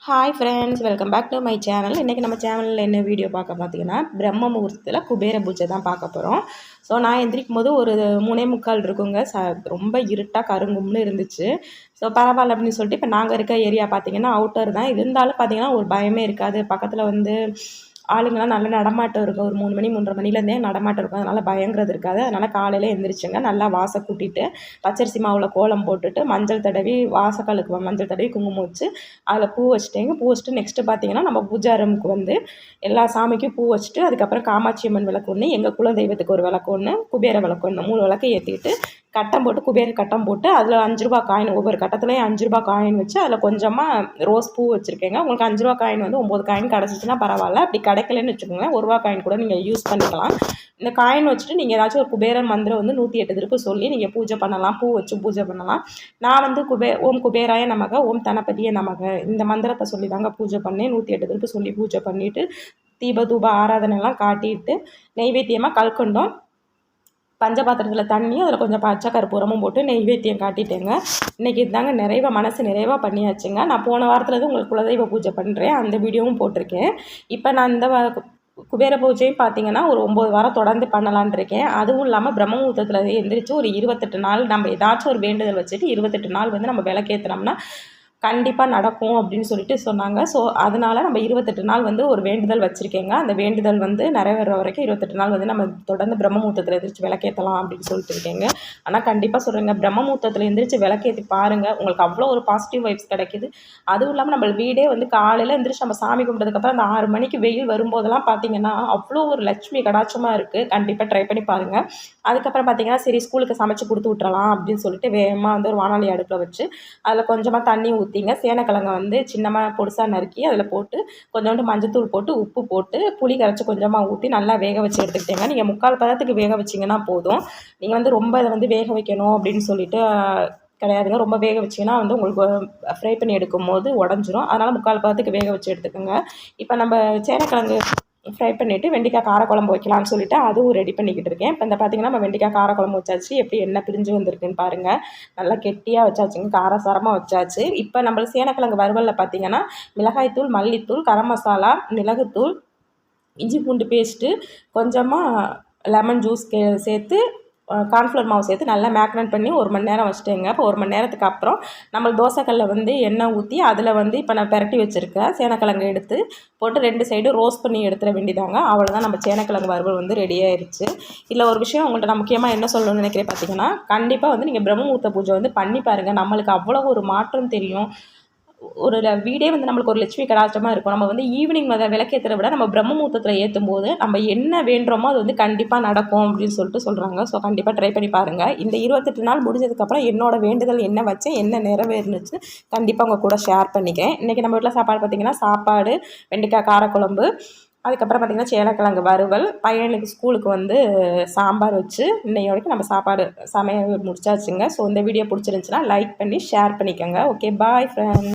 Hi friends, welcome back to my channel. இன்றைக்கி நம்ம சேனலில் என்ன வீடியோ பார்த்தீங்கன்னா பிரம்ம முகூர்த்தத்தில் குபேர பூஜை தான் பார்க்க போகிறோம். ஸோ நான் எந்திரிக்கும் போது ஒரு 3:45 இருக்குங்க. ரொம்ப இருட்டாக கருங்கும்னு இருந்துச்சு. ஸோ பரவாயில்ல அப்படின்னு சொல்லிட்டு இப்போ நாங்கள் இருக்க ஏரியா பார்த்திங்கன்னா அவுட்டர் தான். இருந்தாலும் பார்த்திங்கன்னா ஒரு பயமே இருக்காது. பக்கத்தில் ஆளுங்கள்லாம் நல்ல நடமாட்டம் இருக்கும். ஒரு 3 மணி 3:30 மணிலேருந்தே நடமாட்டம் இருக்கும். அதனால் பயங்கிறது இருக்காது. அதனால் காலையில் எழுந்திரிச்சுங்க நல்லா வாசல் கூட்டிட்டு பச்சரிசி மாவில் கோலம் போட்டுட்டு மஞ்சள் தடவி வாசக்காலுக்கு மஞ்சள் தடவி குங்குமம் வச்சு அதில் பூ வச்சுட்டேங்க. பூ வச்சுட்டு நெக்ஸ்ட்டு பார்த்திங்கன்னா நம்ம பூஜா ரூமுக்கு எல்லா சாமிக்கும் பூ வச்சுட்டு அதுக்கப்புறம் காமாட்சி அம்மன் விளக்கு ஒன்று, எங்கள் குலதெய்வத்துக்கு ஒரு விளக்கு ஒன்று, குபேர விளக்கு ஒன்று, 3 விளக்கு ஏற்றிட்டு கட்டம் போட்டு குபேர கட்டம் போட்டு அதில் 5 ரூபா காயின், ஒவ்வொரு கட்டத்துலேயும் 5 ரூபா காயின் வச்சு அதில் கொஞ்சமாக ரோஸ் பூ வச்சுருக்கேங்க. உங்களுக்கு 5 ரூபா காயின் 9 காயின் கிடச்சிச்சின்னா பரவாயில்ல. அப்படி கிடைக்கலன்னு வச்சுக்கோங்களேன், 1 ரூபா காயின் கூட நீங்கள் யூஸ் பண்ணிக்கலாம். இந்த காயின் வச்சுட்டு நீங்கள் ஏதாச்சும் ஒரு குபேர மந்திரம் 108 திருப்பு சொல்லி நீங்கள் பூஜை பண்ணலாம். பூ வச்சு பூஜை பண்ணலாம். நான் ஓம் குபேராய நமக, ஓம் தனபதியே நமக இந்த மந்திரத்தை சொல்லி தாங்க பூஜை பண்ணேன். 108 திருப்பு சொல்லி பூஜை பண்ணிவிட்டு தீப தூப ஆராதனைலாம் காட்டிட்டு நெய்வேத்தியமாக கல்கண்டும் பஞ்சபாத்திரத்தில் தண்ணி அதில் கொஞ்சம் பச்சை கற்பூரமும் போட்டு நெய்வேத்தியம் காட்டிட்டேங்க. இன்றைக்கி இதுதாங்க மனசு நிறைவாக பண்ணியாச்சுங்க. நான் போன வாரத்துலேருந்து உங்களுக்கு குலதெய்வ பூஜை பண்ணுறேன், அந்த வீடியோவும் போட்டிருக்கேன். இப்போ நான் இந்த குபேர பூஜையும் பார்த்திங்கன்னா ஒரு 9 வாரம் தொடர்ந்து பண்ணலான் இருக்கேன். அதுவும் இல்லாமல் பிரம்ம முகூர்த்தத்தில் எந்திரிச்சு ஒரு 28 நாள் நம்ம ஏதாச்சும் ஒரு வேண்டுதல் வச்சுட்டு 28 நாள் நம்ம விளக்கேற்றினோம்னா கண்டிப்பாக நடக்கும் அப்படின்னு சொல்லிட்டு சொன்னாங்க. ஸோ அதனால் நம்ம 28 நாள் ஒரு வேண்டுதல் வச்சுருக்கேங்க. அந்த வேண்டுதல் நிறைவேற வரைக்கும் 28 நாள் நம்ம தொடர்ந்து பிரம்ம முகூர்த்தத்தில் எந்திரிச்சு விளக்கேற்றலாம் அப்படின்னு சொல்லிட்டு இருக்கேங்க. ஆனால் கண்டிப்பாக சொல்கிறேங்க, பிரம்ம முகூர்த்தத்தில் எந்திரிச்சு விளக்கேற்றி பாருங்கள், உங்களுக்கு அவ்வளோ ஒரு பாசிட்டிவ் வைப்ஸ் கிடைக்கிது. அதுவும் இல்லாமல் நம்ம வீடே காலையில் எந்திரிச்சு நம்ம சாமி கும்பிட்டதுக்கப்புறம் அந்த 6 மணிக்கு வெயில் வரும்போதெல்லாம் பார்த்திங்கன்னா அவ்வளோ ஒரு லட்சுமி கடாட்சமாக இருக்குது. கண்டிப்பாக ட்ரை பண்ணி பாருங்கள். அதுக்கப்புறம் பார்த்திங்கன்னா சரி ஸ்கூலுக்கு சமைச்சு கொடுத்து விட்றலாம் அப்படின்னு சொல்லிட்டு வேகமாக ஒரு வானொலி அடுப்பில் வச்சு அதில் கொஞ்சமாக தண்ணி ஊற்றிங்க. சேனக்கிழங்கை சின்னமாக பொடிசாக நறுக்கி அதில் போட்டு கொஞ்சோண்டு மஞ்சத்தூள் போட்டு உப்பு போட்டு புளி கரைச்சி கொஞ்சமாக ஊற்றி நல்லா வேக வச்சு எடுத்துக்கிட்டேங்க. நீங்கள் 3/4 பதத்துக்கு வேக வச்சிங்கன்னா போதும். நீங்கள் ரொம்ப இதை வேக வைக்கணும் அப்படின்னு சொல்லிட்டு கிடையாதுங்க. ரொம்ப வேக வச்சிங்கன்னா உங்களுக்கு ஃப்ரை பண்ணி எடுக்கும் போது உடஞ்சிரும். அதனால் 3/4 பதத்துக்கு வேக வச்சு எடுத்துக்கோங்க. இப்போ நம்ம சேனக்கிழங்கு ஃப்ரை பண்ணிவிட்டு வெண்டைக்காய் காரக்குழம்பு வைக்கலான்னு சொல்லிட்டு அதுவும் ரெடி பண்ணிக்கிட்டு இருக்கேன். இப்போ பார்த்திங்கன்னா நம்ம வெண்டைக்காய் காரக்குழம்பு வச்சாச்சு. எப்படி எண்ணெய் பிரிஞ்சு வந்திருக்குன்னு பாருங்கள். நல்லா கெட்டியாக வச்சாச்சுங்க, காரசாரமாக வச்சாச்சு. இப்போ நம்மளுக்கு சேனக்கிழங்கு வறுவலில் பார்த்திங்கன்னா மிளகாய்த்தூள், மல்லித்தூள், கரம் மசாலா, மிளகுத்தூள், இஞ்சி பூண்டு பேஸ்ட்டு, கொஞ்சமாக லெமன் ஜூஸ் சேர்த்து கார்ன்ஃப்ளவர் மாவு சேர்த்து நல்லா மேக்னேட் பண்ணி 1 மணி நேரம் வச்சுட்டேங்க. இப்போ 1 மணி நேரத்துக்கு அப்புறம் நம்ம தோசைக்கல்லில் எண்ணெய் ஊற்றி அதில் இப்போ நான் பிரட்டி வச்சுருக்கேன் சேனக்கிழங்கு எடுத்து போட்டு 2 சைடும் ரோஸ்ட் பண்ணி எடுத்துட வேண்டியதாங்க. அவ்வளோதான், நம்ம சேனக்கிழங்கு வறுவல் ரெடி ஆயிடுச்சு. இதில் ஒரு விஷயம் உங்கள்கிட்ட நான் முக்கியமாக என்ன சொல்லணும்னு நினைக்கிறேன் பார்த்திங்கன்னா, கண்டிப்பாக நீங்கள் பிரம்ம முகூர்த்த பூஜை பண்ணி பாருங்கள். நம்மளுக்கு அவ்வளோ ஒரு மாற்றம் தெரியும். ஒரு வீடே நம்மளுக்கு ஒரு லட்சுமி கடாட்சமாக இருக்கும். நம்ம ஈவினிங் விளக்கேற்றதை விட நம்ம பிரம்ம முகூர்த்தத்தில் ஏற்றும் போது நம்ம என்ன வேண்டுறோமோ அது கண்டிப்பாக நடக்கும் அப்படின்னு சொல்லிட்டு சொல்கிறாங்க. ஸோ கண்டிப்பாக ட்ரை பண்ணி பாருங்கள். இந்த 28 நாள் முடிஞ்சதுக்கப்புறம் என்னோடய வேண்டுதல் என்ன வச்சேன், என்ன நிறைவேறுனுச்சு கண்டிப்பாக உங்கள் கூட ஷேர் பண்ணிக்கிறேன். இன்றைக்கி நம்ம வீட்டில் சாப்பாடு பார்த்திங்கன்னா சாப்பாடு, வெண்டைக்காய் காரக்குழம்பு, அதுக்கப்புறம் பார்த்திங்கன்னா சேனக்கிழங்கு வறுவல், பையனுக்கு ஸ்கூலுக்கு சாம்பார் வச்சு இன்னைக்கு வரைக்கும் நம்ம சாப்பாடு சமையல் முடிச்சாச்சுங்க. ஸோ இந்த வீடியோ பிடிச்சிருந்துச்சுன்னா லைக் பண்ணி ஷேர் பண்ணிக்கோங்க. Okay, bye friends.